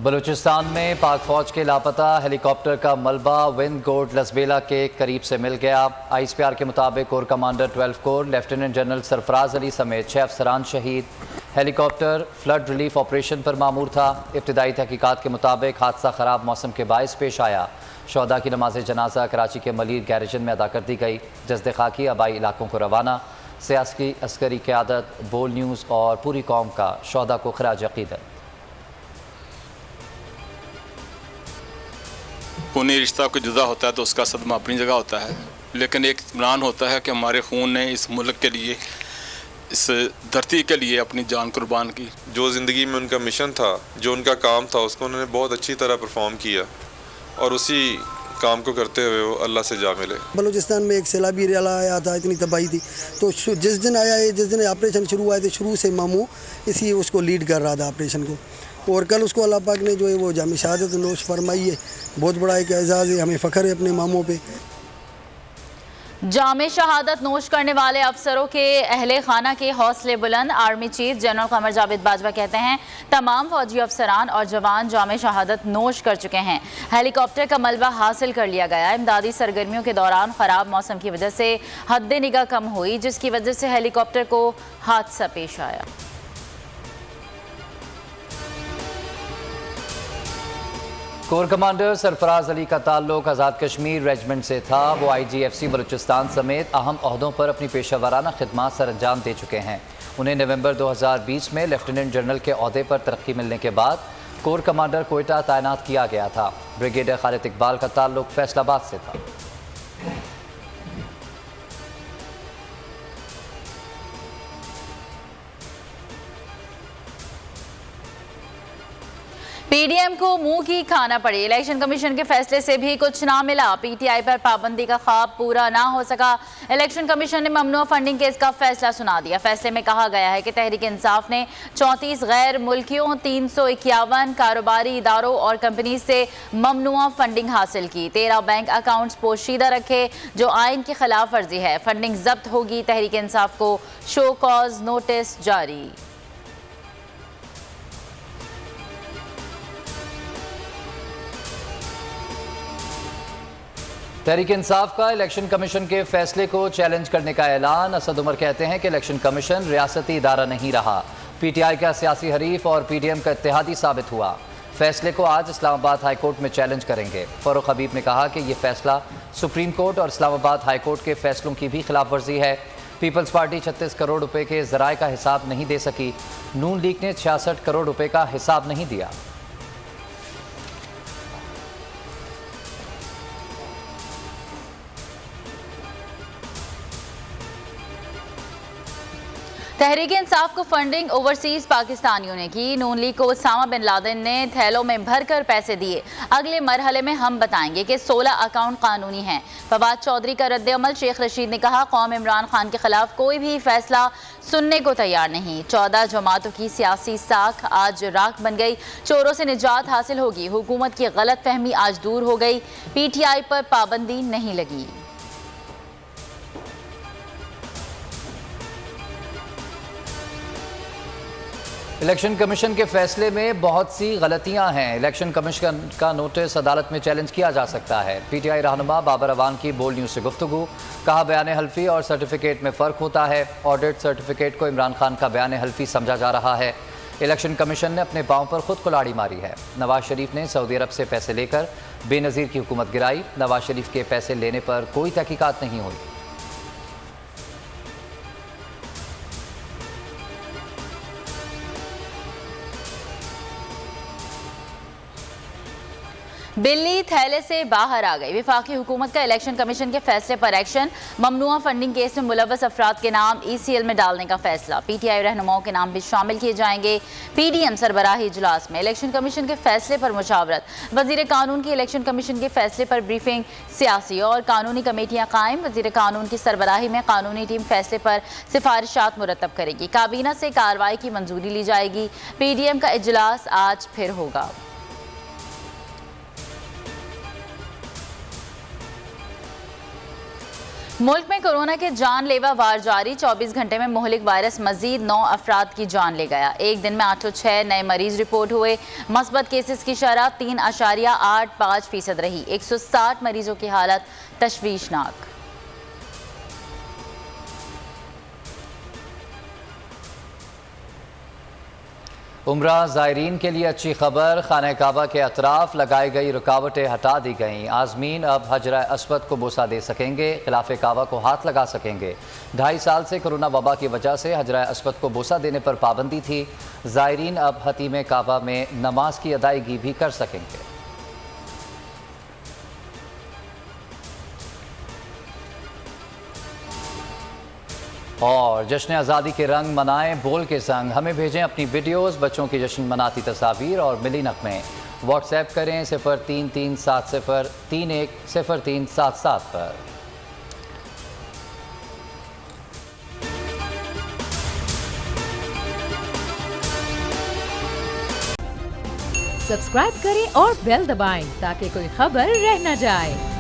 बलूचिस्तान में पाक फौज के लापता हेलीकॉप्टर का मलबा विंदगोट लसबेला के करीब से मिल गया। ISPR के मुताबिक core commander 12 core lieutenant general Sarfaraz Ali समेत 6 अफसरान शहीद। हेलीकॉप्टर फ्लड रिलीफ ऑपरेशन पर मामूर था। इब्तदाई तहकीकात के मुताबिक हादसा ख़राब मौसम के बायस पेश आया। शोहदा की नमाज जनाजा कराची के मलीर गैरेजन में अदा कर दी गई। जज्द खाकी आबाई इलाकों को रवाना। सियासी अस्करी क़यादत, बोल न्यूज़ और पूरी कौम का शोहदा को खराज अक़ीदत। खूनी रिश्ता को जुदा होता है तो उसका सदमा अपनी जगह होता है, लेकिन एक इत्मीनान होता है कि हमारे खून ने इस मुल्क के लिए, इस धरती के लिए अपनी जान कुर्बान की। जो ज़िंदगी में उनका मिशन था, जो उनका काम था, उसको उन्होंने बहुत अच्छी तरह परफॉर्म किया और उसी काम को करते हुए वो अल्लाह से जा मिले। बलूचिस्तान में एक सैलाबी रेला आया था, इतनी तबाही थी, तो जिस दिन आया है, जिस दिन ऑपरेशन शुरू हुआ है, तो शुरू से मामू इसी उसको लीड कर रहा था ऑपरेशन को। और कल उसको अल्लाह पाक ने जो है वो जामी शहादत नोश फरमाई है। बहुत बड़ा एक एजाज़ है, हमें फ़ख्र है अपने मामों पे। जामे शहादत नोश करने वाले अफसरों के अहले खाना के हौसले बुलंद। Army chief general Qamar Javed Bajwa कहते हैं तमाम फौजी अफसरान और जवान जामे शहादत नोश कर चुके हैं। हेलीकॉप्टर का मलबा हासिल कर लिया गया। इमदादी सरगर्मियों के दौरान ख़राब मौसम की वजह से हद निगाह कम हुई, जिसकी वजह से हेलीकॉप्टर को हादसा पेश आया। कोर कमांडर सरफराज अली का ताल्लुक आज़ाद कश्मीर रेजिमेंट से था। वो IGFC बलूचिस्तान समेत अहम ओहदों पर अपनी पेशा वराना खिदमात सर अंजाम दे चुके हैं। उन्हें नवंबर 2020 में लेफ्टिनेंट जनरल के ओहदे पर तरक्की मिलने के बाद कोर कमांडर कोयटा तैनात किया गया था। ब्रिगेडियर खालिद इकबाल का ताल्लुक फैसलाबाद से था। PDM को मुंह की खाना पड़ी। इलेक्शन कमीशन के फैसले से भी कुछ ना मिला। PTI पर पाबंदी का ख्वाब पूरा ना हो सका। इलेक्शन कमीशन ने ममनुआ फंडिंग केस का फैसला सुना दिया। फैसले में कहा गया है कि तहरीक इंसाफ ने 34 गैर मुल्कियों, 351 कारोबारी इदारों और कंपनी से ममनुआ फंडिंग हासिल की। 13 बैंक अकाउंट्स पोशीदा रखे जो आइन की खिलाफ वर्जी है। फंडिंग जब्त होगी। तहरीक इंसाफ को शो कॉज नोटिस जारी। तहरीक इंसाफ का इलेक्शन कमीशन के फैसले को चैलेंज करने का ऐलान। असद उमर कहते हैं कि इलेक्शन कमीशन रियासती इदारा नहीं रहा। PTI का सियासी हरीफ और PDM का इत्तेहादी साबित हुआ। फैसले को आज इस्लामाबाद हाई कोर्ट में चैलेंज करेंगे। फ़ारूक हबीब ने कहा कि यह फैसला सुप्रीम कोर्ट और इस्लामाबाद हाई कोर्ट के फैसलों की भी खिलाफ वर्जी है। पीपल्स पार्टी 36 करोड़ रुपए के ज़राए का हिसाब नहीं दे सकी। नून लीग ने 66 करोड़ रुपए का हिसाब नहीं दिया। तहरीक इंसाफ को फंडिंग ओवरसीज पाकिस्तानियों ने की। नून लीग को उसामा बिन लादेन ने थैलों में भरकर पैसे दिए। अगले मरहले में हम बताएंगे कि 16 अकाउंट कानूनी हैं। फवाद चौधरी का रद्द-ए-अमल। शेख रशीद ने कहा कौम इमरान खान के खिलाफ कोई भी फैसला सुनने को तैयार नहीं। 14 जमातों की सियासी साख आज राख बन गई। चोरों से निजात हासिल होगी। हुकूमत की गलत फहमी आज दूर हो गई। PTI पर पाबंदी नहीं लगी। इलेक्शन कमीशन के फैसले में बहुत सी गलतियां हैं। इलेक्शन कमीशन का नोटिस अदालत में चैलेंज किया जा सकता है। PTI रहनुमा बाबर अवान की बोल न्यूज़ से गुफ्तगू। कहा बयान हल्फी और सर्टिफिकेट में फ़र्क होता है। ऑडिट सर्टिफिकेट को इमरान खान का बयान हल्फी समझा जा रहा है। इलेक्शन कमीशन ने अपने पाँव पर खुद कुल्हाड़ी मारी है। नवाज शरीफ ने सऊदी अरब से पैसे लेकर बेनज़ीर की हुकूमत गिराई। नवाज शरीफ के पैसे लेने पर कोई तहकीकात नहीं हुई। बिल्ली थैले से बाहर आ गई। वफाकी हुकूमत का इलेक्शन कमीशन के फैसले पर एक्शन। ममनुआ फंडिंग केस में मुलव्वस अफराद के नाम ECL में डालने का फैसला। PTI रहनुमाओं के नाम भी शामिल किए जाएंगे। PDM सरबराही इजलास में इलेक्शन कमीशन के फैसले पर मुशावरत। वजीर कानून की इलेक्शन कमीशन के फैसले पर ब्रीफिंग। सियासी और कानूनी कमेटियां कायम। वजीर कानून की सरबराही में कानूनी टीम फैसले पर सिफारिशात मुरतब करेगी। काबीना से कार्रवाई की मंजूरी ली जाएगी। PDM का इजलास आज फिर होगा। मुल्क में कोरोना के जानलेवा वार जारी। 24 घंटे में मुहलिक वायरस मजीद 9 अफराद की जान ले गया। एक दिन में 806 नए मरीज रिपोर्ट हुए। मस्बत केसेस की शरह 3.85% रही। 160 मरीजों की हालत तशवीशनाक। उम्रा ज़ायरीन के लिए अच्छी खबर। खाना काबा के अतराफ लगाई गई रुकावटें हटा दी गईं। आज़मीन अब हजरा अस्वद को बोसा दे सकेंगे, खिलाफ काबा को हाथ लगा सकेंगे। 2.5 साल से कोरोना वबा की वजह से हजरा अस्वद को बोसा देने पर पाबंदी थी। ज़ायरीन अब हतीम काबा में नमाज की अदायगी भी कर सकेंगे। और जश्न आज़ादी के रंग मनाएं बोल के संग। हमें भेजें अपनी वीडियोस, बच्चों की जश्न मनाती तस्वीर और मिली नग़मे। व्हाट्सएप करें 0337031037 पर। सब्सक्राइब करें और बेल दबाएं ताकि कोई खबर रह न जाए।